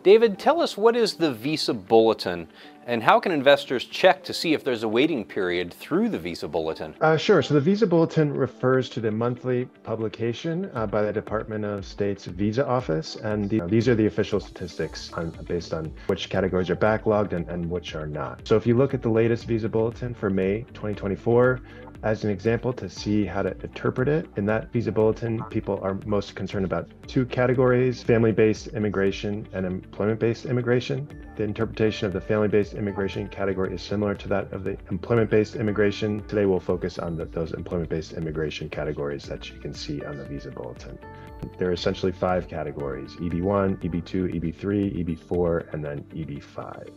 David, tell us, what is the Visa Bulletin, and how can investors check to see if there's a waiting period through the Visa Bulletin? Sure. So the Visa Bulletin refers to the monthly publication by the Department of State's Visa Office, and these are the official statistics based on which categories are backlogged and which are not. So if you look at the latest Visa Bulletin for May 2024, as an example to see how to interpret it, in that Visa Bulletin, people are most concerned about two categories: family-based immigration and employment-based immigration. The interpretation of the family-based immigration category is similar to that of the employment-based immigration. Today, we'll focus on those employment-based immigration categories that you can see on the Visa Bulletin. There are essentially 5 categories: EB1, EB2, EB3, EB4, and then EB5.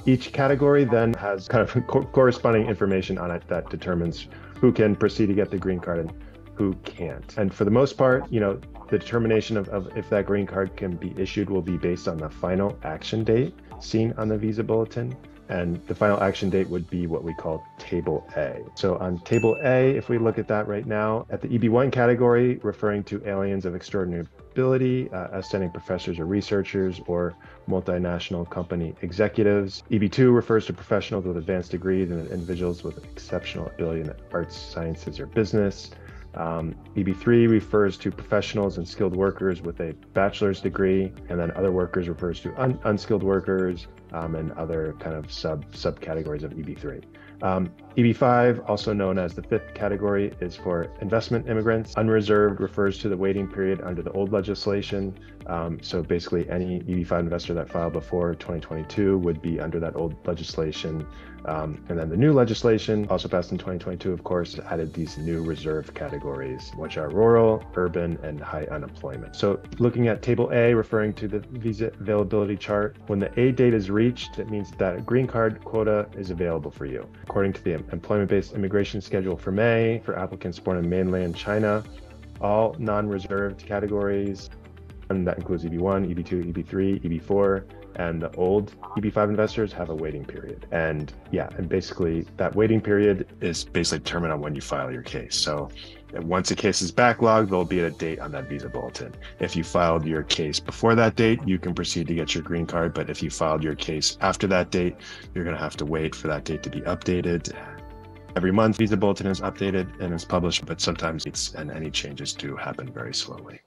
Each category then has kind of corresponding information on it that determines who can proceed to get the green card and who can't. And for the most part, the determination of if that green card can be issued will be based on the final action date seen on the Visa Bulletin. And the final action date would be what we call Table A. So on Table A, if we look at that right now, at the EB1 category, referring to aliens of extraordinary ability, outstanding professors or researchers, or multinational company executives. EB2 refers to professionals with advanced degrees and individuals with exceptional ability in the arts, sciences, or business. EB3 refers to professionals and skilled workers with a bachelor's degree, and then other workers refers to unskilled workers, and other kind of subcategories of EB3. EB5, also known as the 5th category, is for investment immigrants. Unreserved refers to the waiting period under the old legislation. So basically any EB5 investor that filed before 2022 would be under that old legislation. And then the new legislation, also passed in 2022, of course, added these new reserve categories, which are rural, urban, and high unemployment. So looking at Table A, referring to the visa availability chart, when the A date is reached, it means that a green card quota is available for you. According to the employment-based immigration schedule for May, for applicants born in mainland China, all non-reserved categories, and that includes EB1, EB2, EB3, EB4, and the old EB5 investors have a waiting period. And basically that waiting period is basically determined on when you file your case. So once a case is backlogged, there'll be a date on that Visa Bulletin. If you filed your case before that date, you can proceed to get your green card. But if you filed your case after that date, you're going to have to wait for that date to be updated. Every month, Visa Bulletin is updated and is published, but sometimes any changes do happen very slowly.